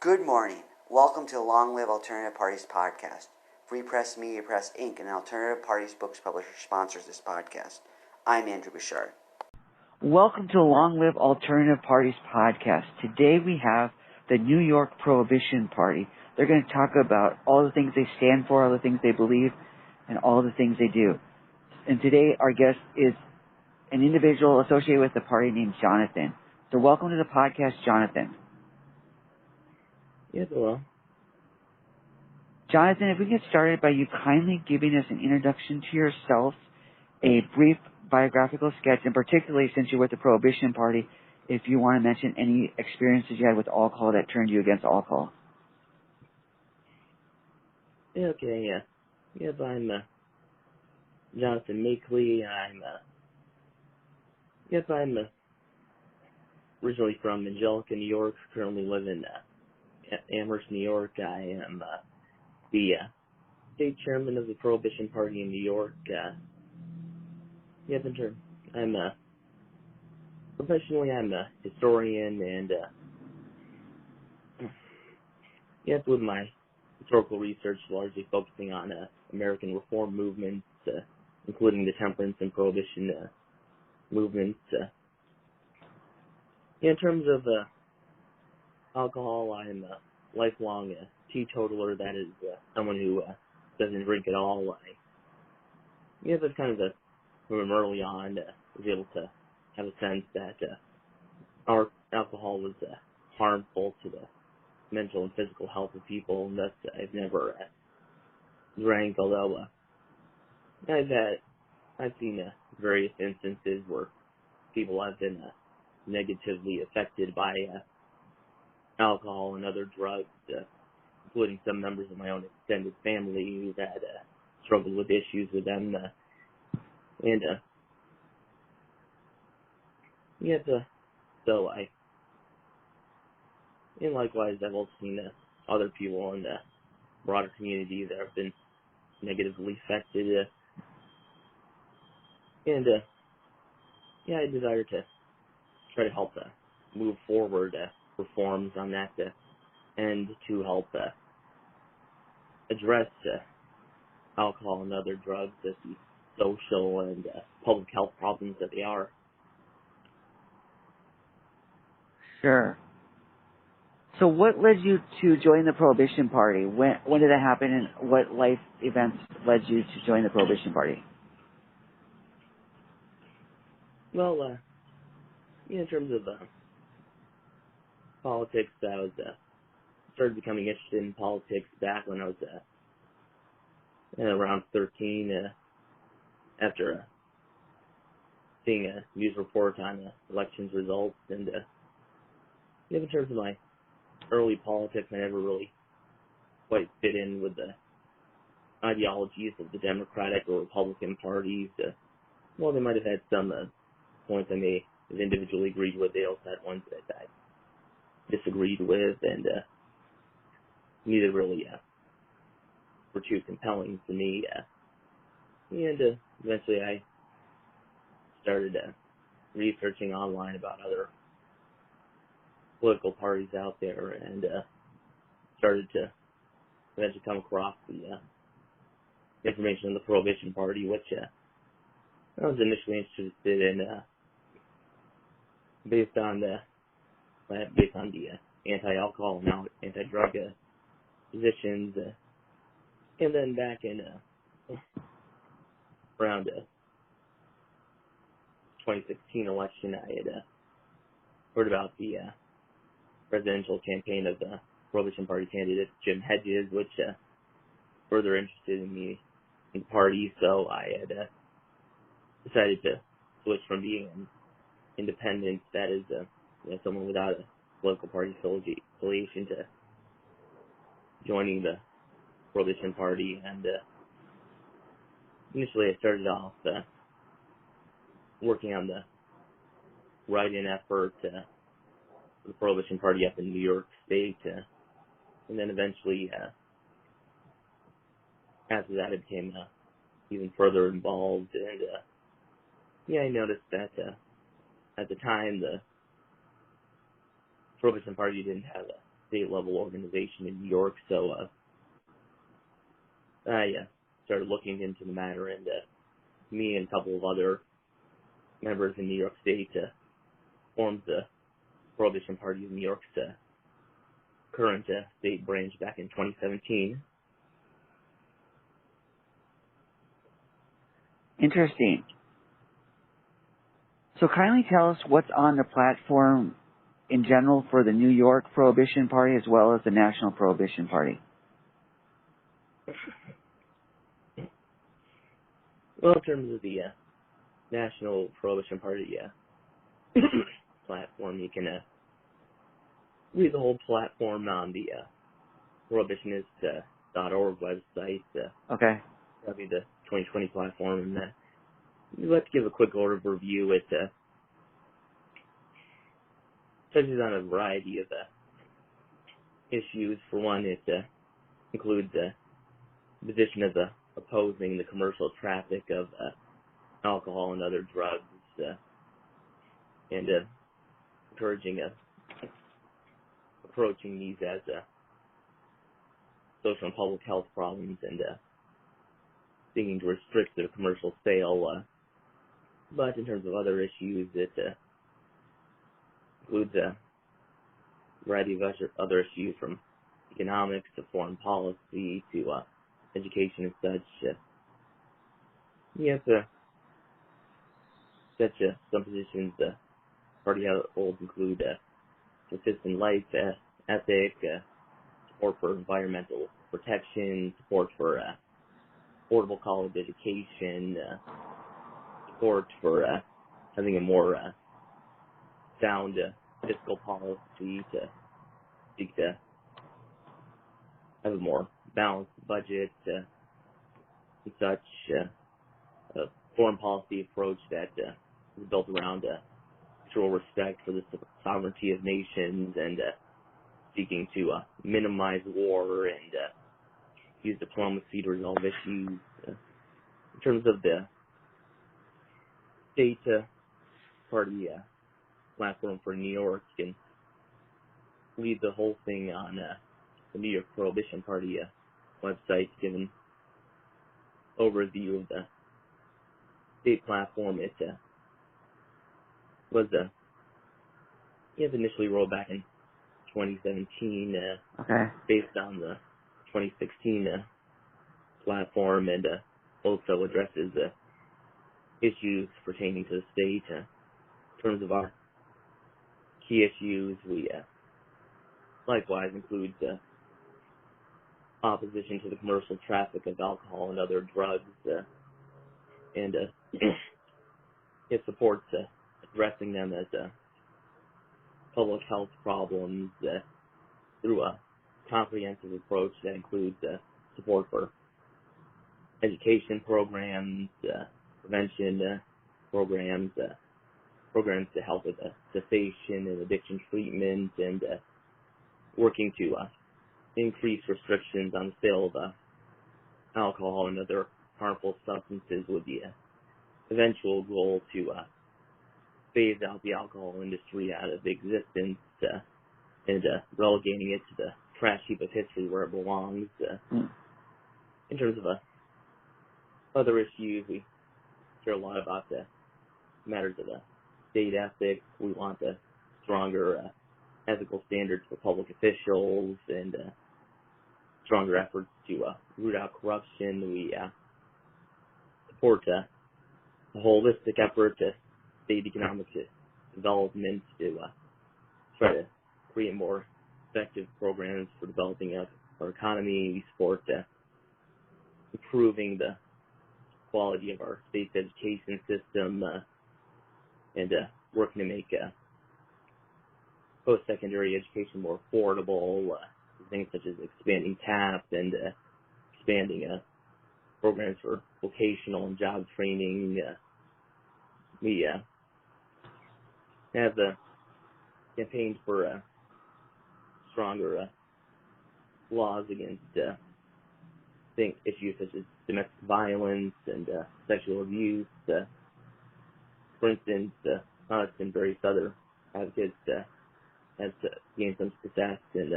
Good morning. Welcome to the Long Live Alternative Parties podcast. Free Press Media Press Inc., an alternative parties books publisher, sponsors this podcast. I'm Andrew Bouchard. Welcome to the Long Live Alternative Parties podcast. Today we have the New York Prohibition Party. They're going to talk about all the things they stand for, all the things they believe, and all the things they do. And today our guest is an individual associated with the party named Jonathan. So welcome to the podcast, Jonathan. Yes, hello. Jonathan, if we get started by you kindly giving us an introduction to yourself, a brief biographical sketch, and particularly since you're with the Prohibition Party, if you want to mention any experiences you had with alcohol that turned you against alcohol. Yeah, okay, yeah. Yes, I'm Jonathan Makeley. I'm originally from Angelica, New York. Currently live in Amherst, New York. I am the state chairman of the Prohibition Party in New York. Professionally, I'm a historian, and with my historical research largely focusing on American reform movements, including the temperance and prohibition movements. In terms of alcohol, I'm a lifelong teetotaler. That is, someone who doesn't drink at all. That's kind of from early on, was able to have a sense that our alcohol was harmful to the mental and physical health of people, and thus I've never drank, although I've seen various instances where people have been negatively affected by alcohol and other drugs, including some members of my own extended family who've had struggled with issues with them, and likewise I've also seen other people in the broader community that have been negatively affected, I desire to try to help move forward reforms on that end to help address alcohol and other drugs as the social and public health problems that they are. Sure. So what led you to join the Prohibition Party? When did it happen, and what life events led you to join the Prohibition Party? Well, in terms of politics, I was started becoming interested in politics back when I was around 13, after seeing a news report on elections results, and in terms of my early politics, I never really quite fit in with the ideologies of the Democratic or Republican parties. Well, they might have had some points I may have individually agreed with. They also had ones that I disagreed with, and neither really were too compelling to me. And eventually I started researching online about other political parties out there, and started to eventually come across the information on the Prohibition Party, which I was initially interested in based on the anti-alcohol and anti-drug positions, and then back in around 2016 election, I had heard about the presidential campaign of the Prohibition Party candidate Jim Hedges, which further interested in me in the party, so I had decided to switch from being an independent, that is, someone without a political party affiliation, to joining the Prohibition Party. And initially I started off working on the write-in effort for the Prohibition Party up in New York State, and then eventually after that I became even further involved, and I noticed that at the time the Prohibition Party didn't have state-level organization in New York, so I started looking into the matter, and me and a couple of other members in New York State formed the Prohibition Party of New York's current state branch back in 2017. Interesting. So kindly tell us what's on the platform in general for the New York Prohibition Party as well as the National Prohibition Party. Well, in terms of the National Prohibition Party platform, you can read the whole platform on the prohibitionist.org website. Okay. That'll be the 2020 platform. And let's give a quick overview. It touches on a variety of issues. For one, it includes the position of opposing the commercial traffic of alcohol and other drugs, and encouraging approaching these as social and public health problems, and seeking to restrict their commercial sale. But in terms of other issues, it includes a variety of other issues, from economics to foreign policy to education and such. Yes, some positions the party holds include consistent life ethic, support for environmental protection, support for affordable college education, support for having a more sound fiscal policy to seek to have a more balanced budget and such, a foreign policy approach that is built around mutual respect for the sovereignty of nations, and seeking to minimize war and use diplomacy to resolve issues. In terms of the state party platform for New York, you can read the whole thing on the New York Prohibition Party website, given overview of the state platform. It was initially rolled back in 2017, Okay. based on the 2016 platform, and also addresses issues pertaining to the state. In terms of our key issues, we likewise include opposition to the commercial traffic of alcohol and other drugs, and it supports addressing them as public health problems through a comprehensive approach that includes support for education programs, prevention programs, programs to help with cessation and addiction treatment, and working to increase restrictions on the sale of alcohol and other harmful substances, with the eventual goal to phase out the alcohol industry out of existence, and relegating it to the trash heap of history where it belongs. In terms of other issues, we care a lot about the matters of state ethics. We want stronger ethical standards for public officials, and stronger efforts to root out corruption. We support a holistic effort to state economic development, to try to create more effective programs for developing our economy. We support improving the quality of our state's education system, and working to make post-secondary education more affordable, things such as expanding TAP and expanding programs for vocational and job training. We have campaigned for stronger laws against issues such as domestic violence and sexual abuse. For instance, us and various other advocates have gained some success in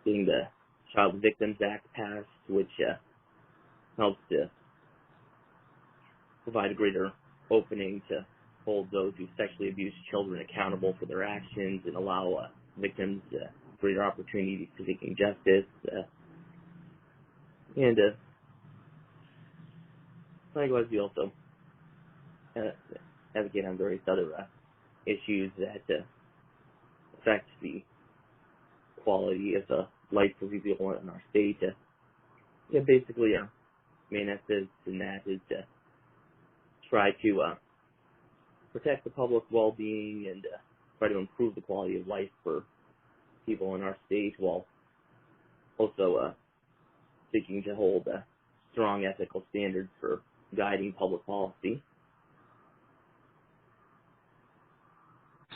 getting the Child Victims Act passed, which helps to provide a greater opening to hold those who sexually abuse children accountable for their actions and allow victims greater opportunity for seeking justice. And likewise, we also advocate on various other issues that affect the quality of life for people in our state. Basically, our main emphasis in that is to try to protect the public well-being and try to improve the quality of life for people in our state, while also seeking to hold strong ethical standards for guiding public policy.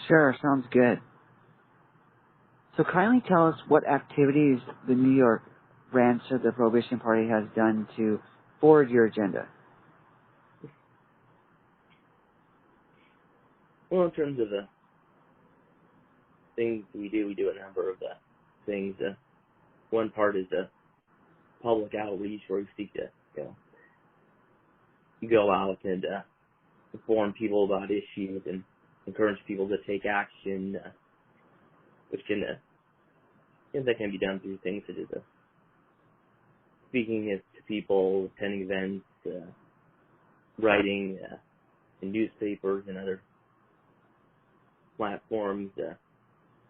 Sure, sounds good. So kindly tell us what activities the New York branch of the Prohibition Party has done to forward your agenda. Well, in terms of the things we do a number of things. One part is public outreach, where we seek to go out and inform people about issues and encourage people to take action, which can that can be done through things such as speaking to people, attending events, writing in newspapers and other platforms.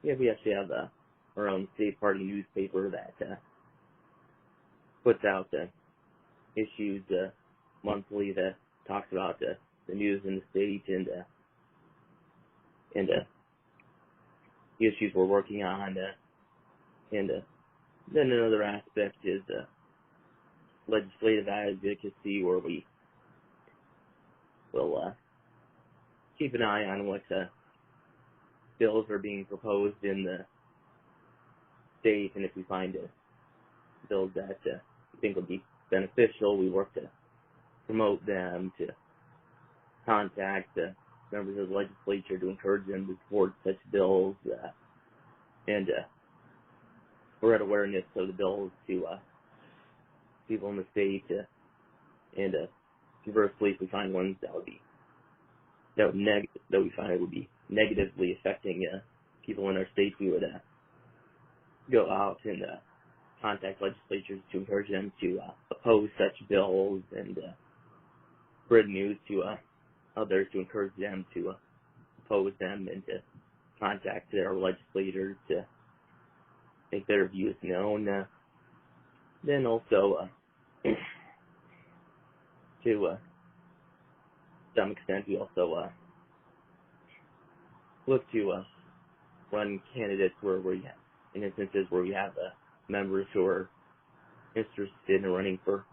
We actually have our own state party newspaper that puts out issues monthly that talks about the news in the state and the issues we're working on. And then another aspect is legislative advocacy, where we will keep an eye on what bills are being proposed in the state, and if we find bills that we think would be beneficial, we work to promote them, to contact members of the legislature to encourage them to support such bills, and spread awareness of the bills to people in the state, and conversely, if we find ones that we find would be negatively affecting people in our state, we would go out and contact legislatures to encourage them to oppose such bills, and spread news to others to encourage them to oppose them, and to contact their legislators to make their views known. Then also, to some extent, we also look to run candidates where we have, in instances where we have members who are interested in running for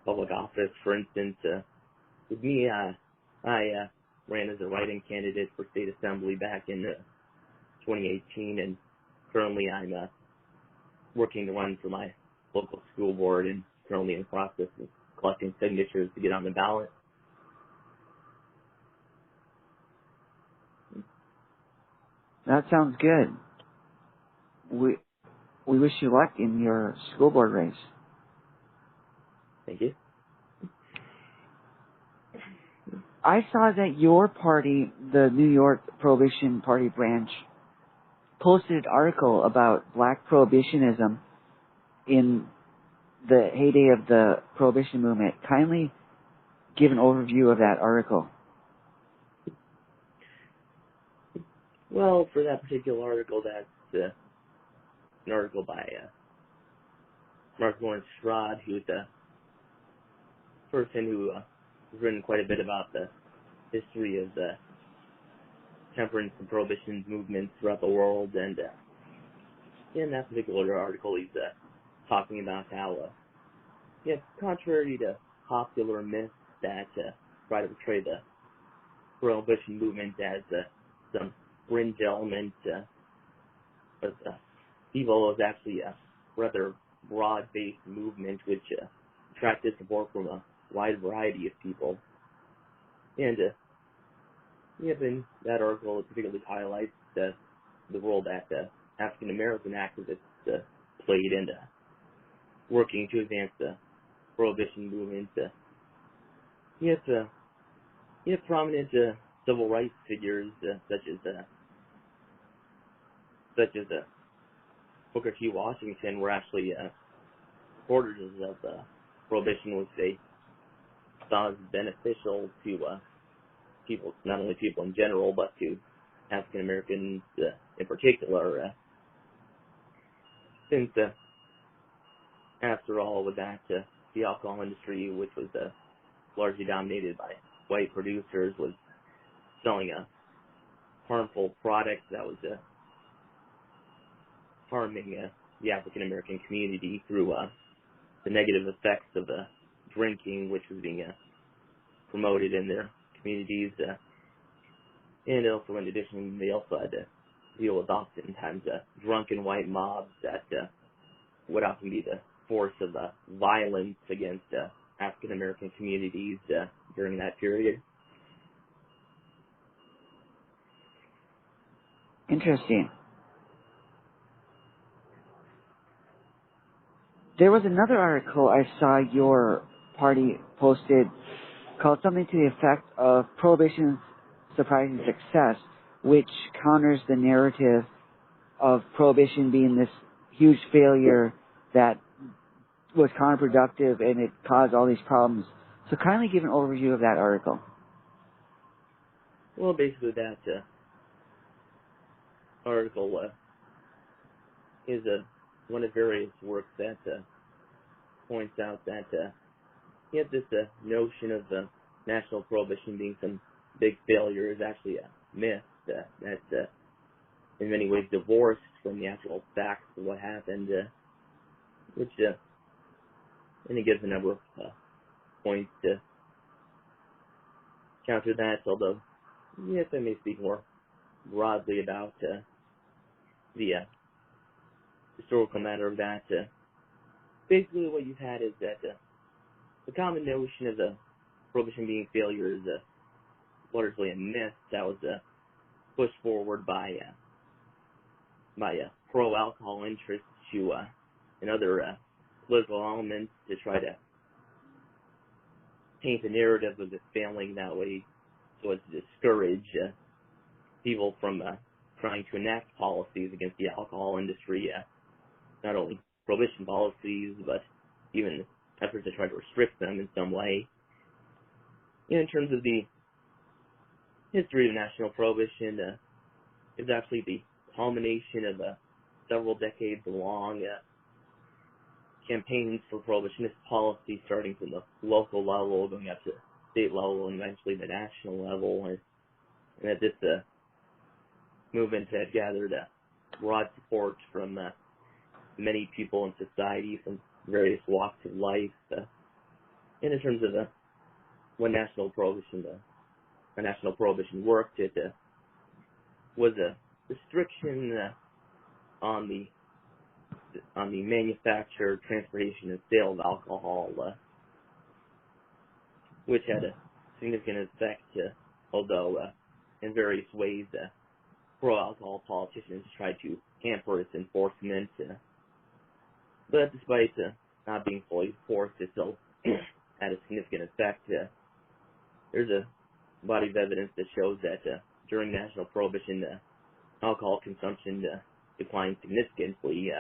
public office. For instance, with me, I ran as a write-in candidate for state assembly back in 2018, and currently I'm working to run for my local school board, and currently in the process of collecting signatures to get on the ballot. That sounds good. We wish you luck in your school board race. Thank you. I saw that your party, the New York Prohibition Party branch, posted an article about black prohibitionism in the heyday of the Prohibition movement. Kindly give an overview of that article. Well, for that particular article, that's an article by Mark Lawrence Schrod, who's a person who has written quite a bit about the history of the temperance and prohibition movements throughout the world, and in that particular article, he's talking about how, contrary to popular myths that try to portray the prohibition movement as some fringe element, but evil is actually a rather broad-based movement which attracted support from a wide variety of people. And in that article, it particularly highlights the role that African American activists played in working to advance the Prohibition movement. You have prominent civil rights figures such as Booker T. Washington were actually supporters of Prohibition, which they saw as beneficial to people, not only people in general, but to African Americans in particular. Since, after all, with that, the alcohol industry, which was largely dominated by white producers, was selling a harmful product that was harming the African American community through the negative effects of drinking, which was being promoted in their communities. And also, in addition, they also had to deal with oftentimes drunken white mobs that would often be the force of violence against African American communities during that period. Interesting. There was another article I saw your party posted called something to the effect of Prohibition's surprising success, which counters the narrative of Prohibition being this huge failure that was counterproductive and it caused all these problems. So kindly give an overview of that article. Well, basically that article is one of various works that points out that yet this notion of national prohibition being some big failure is actually a myth that's in many ways divorced from the actual facts of what happened, which and it gives a number of points to counter that, although yes, I may speak more broadly about the historical matter of that. Basically, what you've had is that the common notion of the Prohibition being failure is largely a myth that was pushed forward by pro-alcohol interests and other political elements to try to paint the narrative of it failing that way, so as to discourage people from trying to enact policies against the alcohol industry, not only prohibition policies, but even efforts to try to restrict them in some way. In terms of the history of national prohibition, is actually the culmination of several decades-long campaigns for prohibitionist policy, starting from the local level, going up to the state level, and eventually the national level, and that this movement had gathered broad support from many people in society from various walks of life. And in terms of when national prohibition worked, it was a restriction on the manufacture, transportation, and sale of alcohol, which had a significant effect, although in various ways pro-alcohol politicians tried to hamper its enforcement. But despite not being fully enforced, it still had a significant effect. There's a body of evidence that shows that during national prohibition, alcohol consumption declined significantly,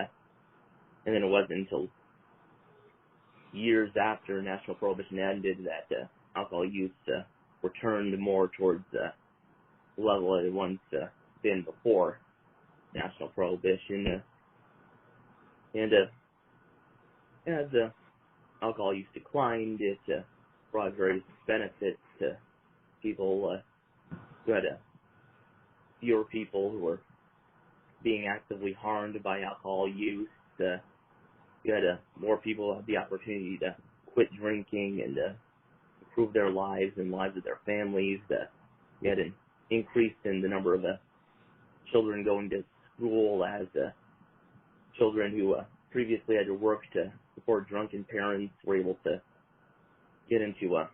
and then it wasn't until years after national prohibition ended that alcohol use returned more towards the level it had once been before national prohibition. And as alcohol use declined, it brought various benefits to people who had fewer people who were being actively harmed by alcohol use. You had more people had the opportunity to quit drinking and improve their lives and lives of their families. You had an increase in the number of children going to school, as children who previously had to work to support drunken parents were able to get into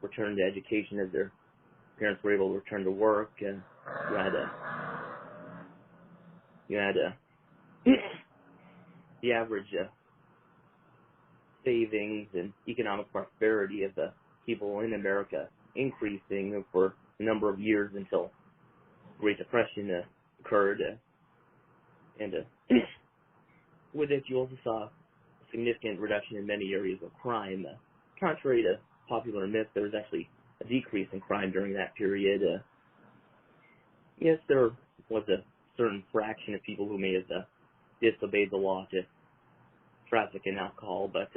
return to education as their parents were able to return to work. You the average savings and economic prosperity of the people in America increasing for a number of years until the Great Depression occurred. And with it, you also saw a significant reduction in many areas of crime. Contrary to popular myth, there was actually a decrease in crime during that period. Yes, there was a certain fraction of people who may have disobeyed the law to traffic in alcohol, but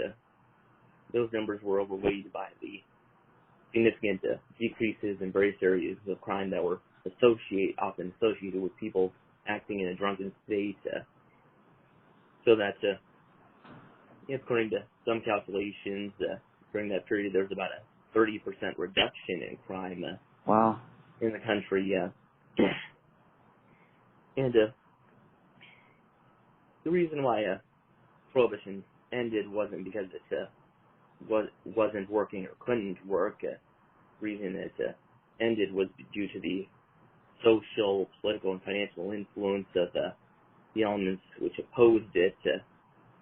those numbers were overweighted by the significant decreases in various areas of crime that were often associated with people acting in a drunken state. So that, according to some calculations, during that period, there was about a 30% reduction in crime Wow. in the country. And the reason why Prohibition ended wasn't because it wasn't working or couldn't work. The reason it ended was due to the social, political, and financial influence of the elements which opposed it.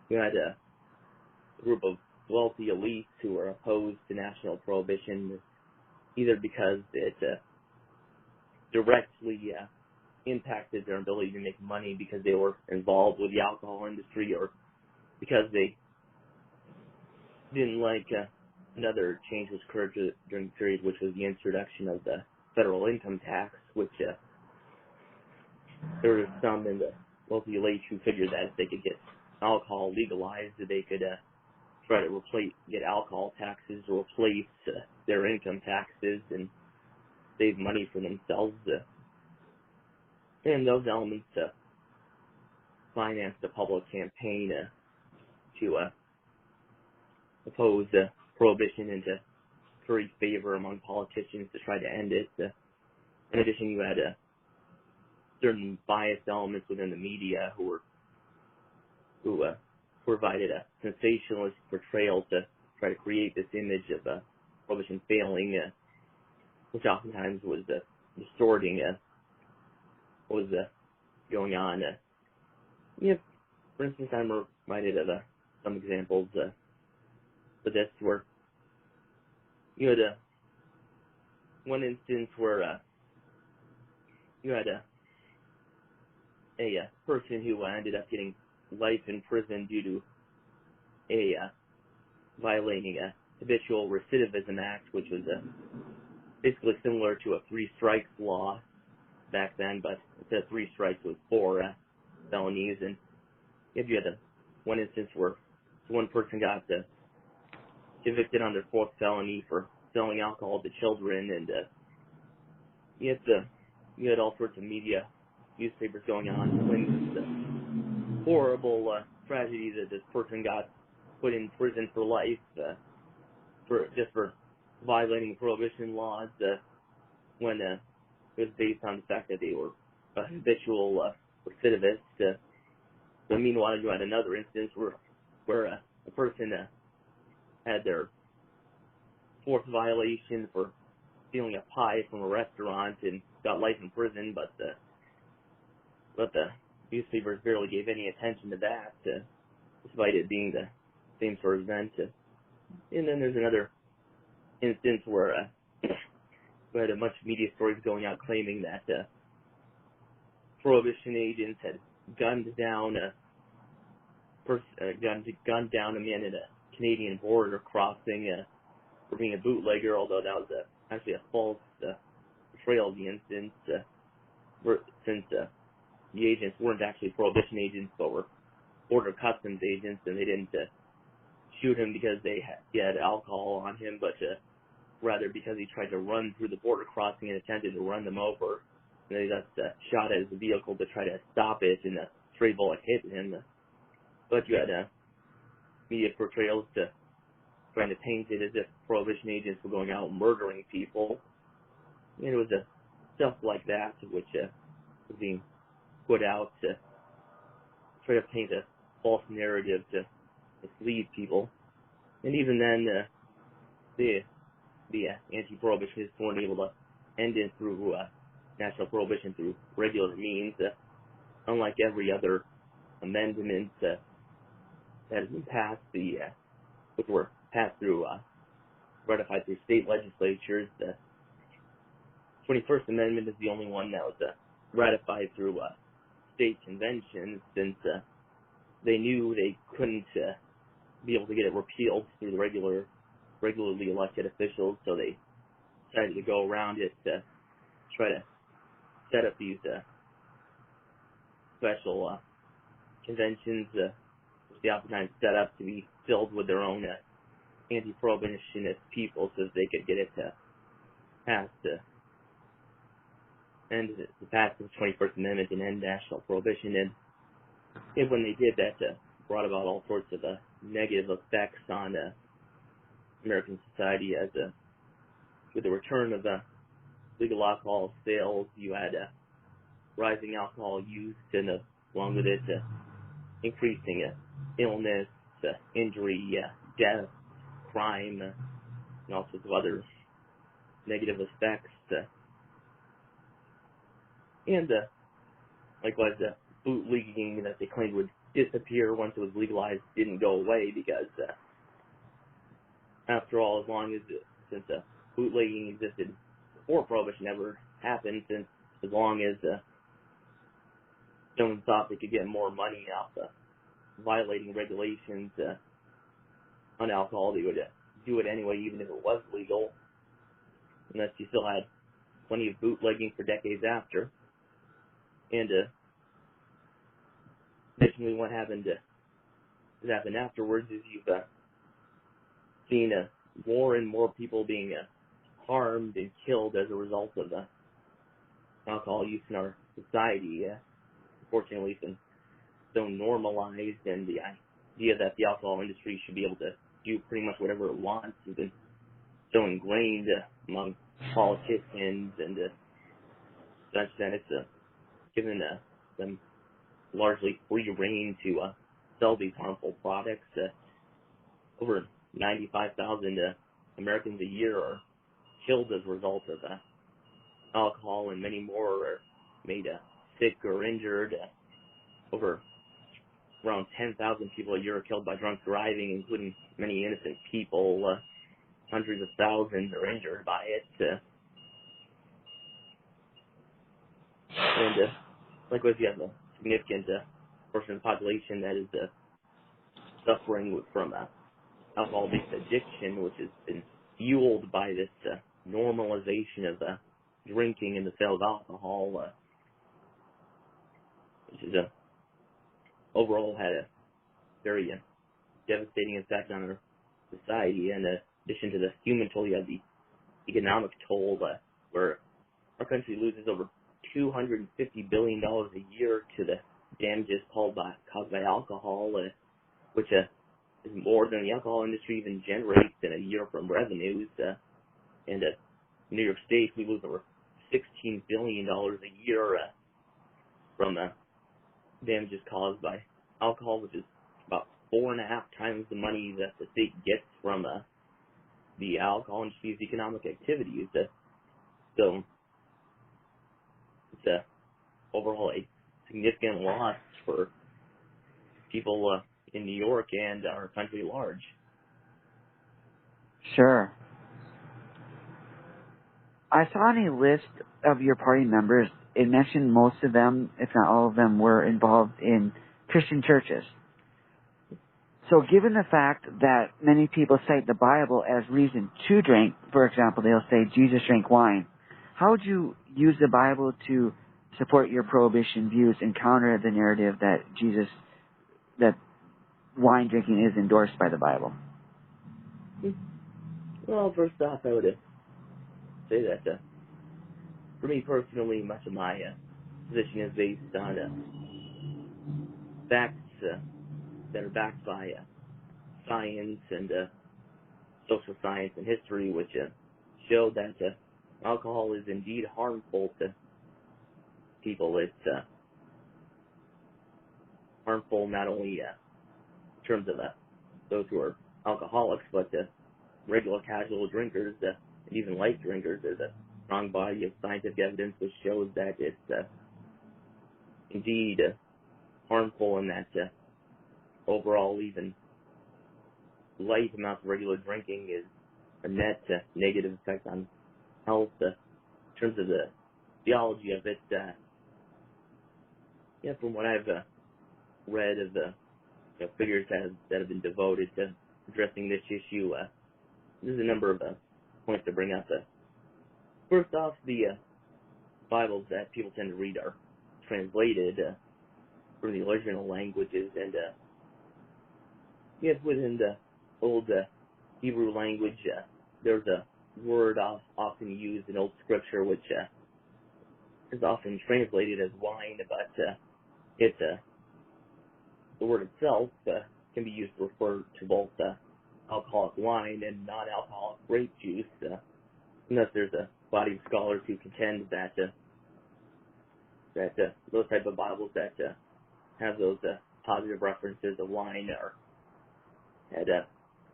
You had a group of wealthy elites who were opposed to national prohibition, either because it directly impacted their ability to make money because they were involved with the alcohol industry, or because they didn't like another change which occurred during the period, which was the introduction of the federal income tax, which there were some in the wealthy elites who figured that if they could get alcohol legalized, they could try to get alcohol taxes to replace their income taxes and save money for themselves. And those elements financed a public campaign to oppose prohibition and to curry favor among politicians to try to end it. In addition, you had certain biased elements within the media who provided a sensationalist portrayal to try to create this image of prohibition failing, which oftentimes was distorting what was going on. For instance, I'm reminded of some examples for this, where you had one instance where you had a person who ended up getting life in prison due to violating a habitual recidivism act, which was basically similar to a 3 strikes law back then, but instead of 3 strikes, it was 4 felonies. And if you had one instance where one person got convicted on their 4th felony for selling alcohol to children, and you had all sorts of newspapers going on when this horrible tragedy that this person got put in prison for life for violating prohibition laws, when it was based on the fact that they were a habitual recidivist. But meanwhile, you had another instance where a person had their 4th violation for stealing a pie from a restaurant and got life in prison, but the newspapers barely gave any attention to that, despite it being the same sort of event. And then there's another instance where we had a bunch of media stories going out claiming that prohibition agents had gunned down a man at a Canadian border crossing for being a bootlegger, although that was actually a false portrayal of the instance, since the agents weren't actually prohibition agents, but were border customs agents, and they didn't shoot him because he had alcohol on him, but rather because he tried to run through the border crossing and attempted to run them over. And they got shot at his vehicle to try to stop it, and a stray bullet hit him. But you had media portrayals trying to paint it as if prohibition agents were going out murdering people. And it was stuff like that which was being put out to try to paint a false narrative to mislead people. And even then, the anti-prohibitionists weren't able to end it through national prohibition through regular means. Unlike every other amendment that has been passed, which were passed through, ratified through state legislatures. The 21st Amendment is the only one that was ratified through state conventions, since they knew they couldn't be able to get it repealed through the regularly elected officials, so they decided to go around it to try to set up these special conventions, which they oftentimes set up to be filled with their own anti-prohibitionist people, so that they could get it passed to pass the 21st Amendment and end national prohibition. And when they did that, brought about all sorts of negative effects on American society, as with the return of legal alcohol sales, you had rising alcohol use, and along with it, increasing illness, injury, death, crime, and all sorts of other negative effects. And likewise, bootlegging that they claimed would disappear once it was legalized didn't go away, because after all, since bootlegging existed before Prohibition ever happened, since as long as someone thought they could get more money out of violating regulations on alcohol, they would do it anyway, even if it was legal, unless you still had plenty of bootlegging for decades after. And additionally, what happened afterwards is you've seen more and more people being harmed and killed as a result of alcohol use in our society. Unfortunately, it's been so normalized, and the idea that the alcohol industry should be able to do pretty much whatever it wants has been so ingrained among politicians and such that it's given them largely free reign to sell these harmful products. Over 95,000 Americans a year are killed as a result of alcohol, and many more are made sick or injured. Over around 10,000 people a year are killed by drunk driving, including many innocent people. Hundreds of thousands are injured by it. And likewise, you have a significant portion of the population that is suffering from alcohol-based addiction, which has been fueled by this normalization of drinking and the sale of alcohol, which is overall had a very devastating effect on our society. And in addition to the human toll, you have the economic toll, where our country loses over $250 billion a year to the damages caused by alcohol, which is more than the alcohol industry even generates in a year from revenues. And in New York State, we lose over $16 billion a year from damages caused by alcohol, which is about 4.5 times the money that the state gets from the alcohol industry's economic activities. So it's overall a significant loss for people in New York and our country at large. Sure. I saw on a list of your party members, it mentioned most of them, if not all of them, were involved in Christian churches. So given the fact that many people cite the Bible as reason to drink, for example, they'll say Jesus drank wine, how would you use the Bible to support your prohibition views and counter the narrative that wine drinking is endorsed by the Bible? Well, first off, I would say that for me personally, much of my position is based on facts that are backed by science and social science and history, which show that alcohol is indeed harmful to people. It's harmful not only in terms of those who are alcoholics, but regular casual drinkers and even light drinkers. There's a strong body of scientific evidence which shows that it's indeed harmful, and that overall, even light amounts of regular drinking is a net negative effect on health. In terms of the theology of it, from what I've read of the figures that have been devoted to addressing this issue, there's a number of points to bring up. First off, the Bibles that people tend to read are translated from the original languages, and within the old Hebrew language, there's a word often used in Old Scripture which is often translated as wine, but the word itself can be used to refer to both alcoholic wine and non-alcoholic grape juice. Unless there's a body of scholars who contend that those type of Bibles that have those positive references of wine are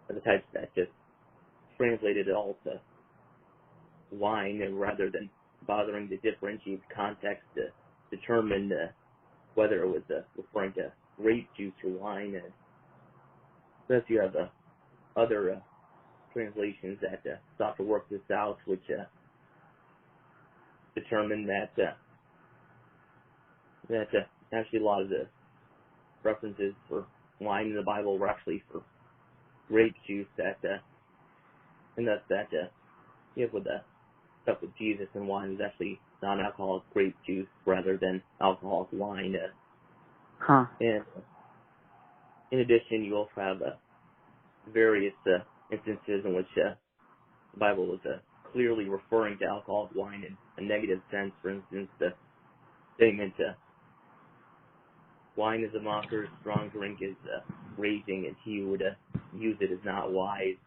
the types that just translated it all to wine, and rather than bothering to differentiate the context to determine whether it was referring to grape juice or wine. Thus you have other translations that sought to work this out, which determined that actually a lot of the references for wine in the Bible were actually for grape juice, and thus with the stuff with Jesus and wine is actually non-alcoholic grape juice rather than alcoholic wine. And in addition, you also have various instances in which the Bible was clearly referring to alcoholic wine in a negative sense. For instance, the statement, wine is a mocker, strong drink is raging, and he who would use it is not wise,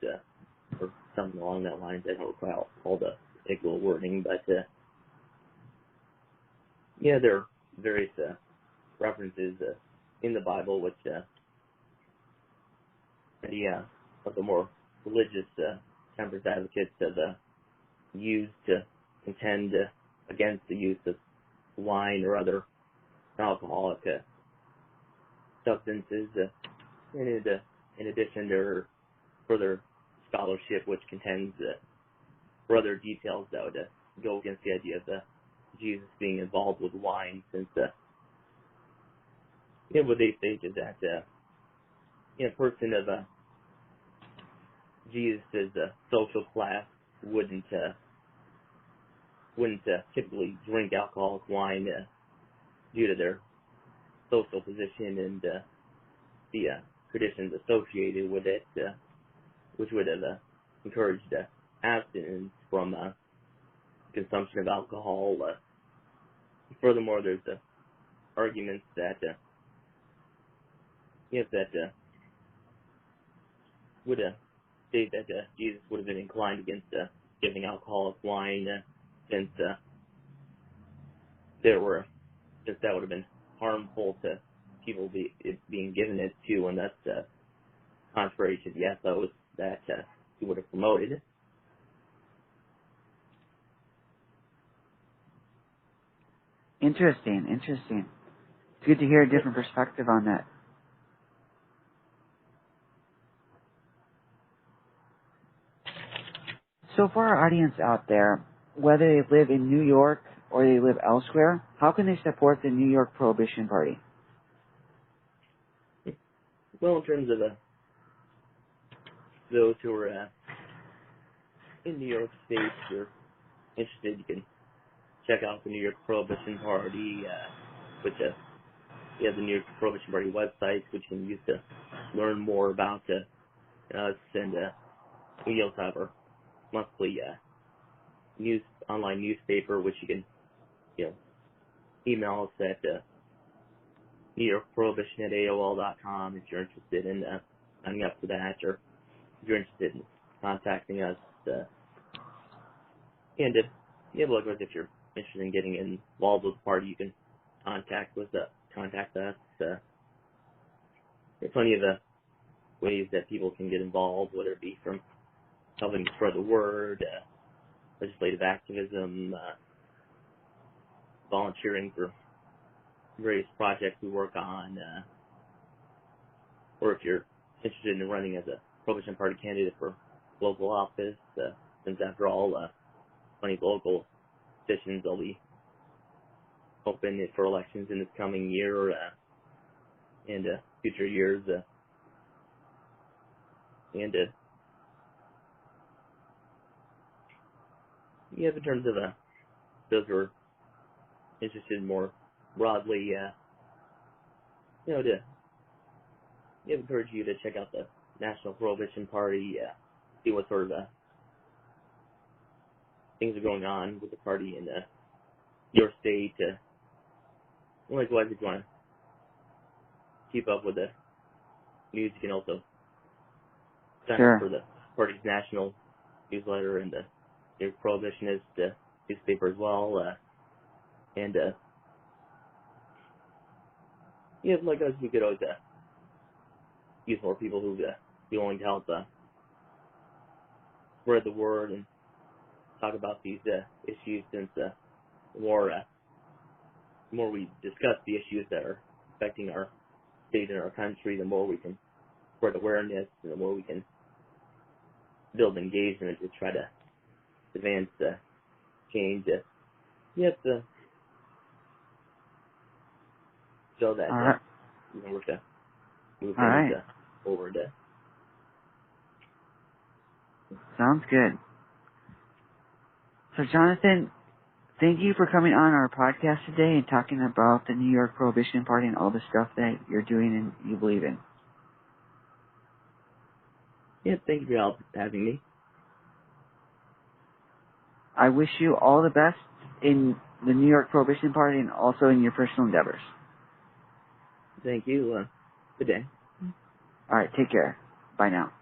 or something along that line. I don't recall all the particular wording, but there are various references in the Bible which of the more religious temperance advocates have used to contend against the use of wine or other alcoholic substances. In addition, there are further scholarship which contends for other details that would go against the idea of Jesus being involved with wine, since what they think is that a person of Jesus' social class wouldn't typically drink alcoholic wine due to their social position and the traditions associated with it, which would have encouraged abstinence from consumption of alcohol. Furthermore, there's arguments that would state that Jesus would have been inclined against giving alcoholic wine, since that would have been harmful to people being given it to, and that's contrary to the ethos that he would have promoted. Interesting. It's good to hear a different perspective on that. So for our audience out there, whether they live in New York or they live elsewhere, how can they support the New York Prohibition Party? Well, in terms of those who are in New York State, if you're interested, you can check out the New York Prohibition Party, which we have the New York Prohibition Party website, which you can use to learn more about us, and we also have our monthly online newspaper, which you can email us at NewYorkProhibition@AOL.com if you're interested in signing up for that, or if you're interested in contacting us. And likewise, if you're interested in getting involved with the party, you can contact us. There are plenty of ways that people can get involved, whether it be from helping to spread the word, legislative activism, volunteering for various projects we work on, or if you're interested in running as a Prohibition Party candidate for local office, since after all, plenty of local positions will be open for elections in this coming year and future years. Yeah, in terms of those who are interested more broadly, to encourage you to check out the National Prohibition Party, see what sort of things are going on with the party in your state. Likewise, if you want to keep up with the news, you can also sign up for the party's national newsletter and the New York Prohibitionist newspaper as well. Like us, we could always use more people who be willing to help spread the word and talk about these issues, since the more we discuss the issues that are affecting our state and our country, the more we can spread awareness, and the more we can build engagement to try to advance change. You have to show that we're to move things forward. Sounds good. So, Jonathan, thank you for coming on our podcast today and talking about the New York Prohibition Party and all the stuff that you're doing and you believe in. Yeah, thank you for having me. I wish you all the best in the New York Prohibition Party and also in your personal endeavors. Thank you. Good day. All right, take care. Bye now.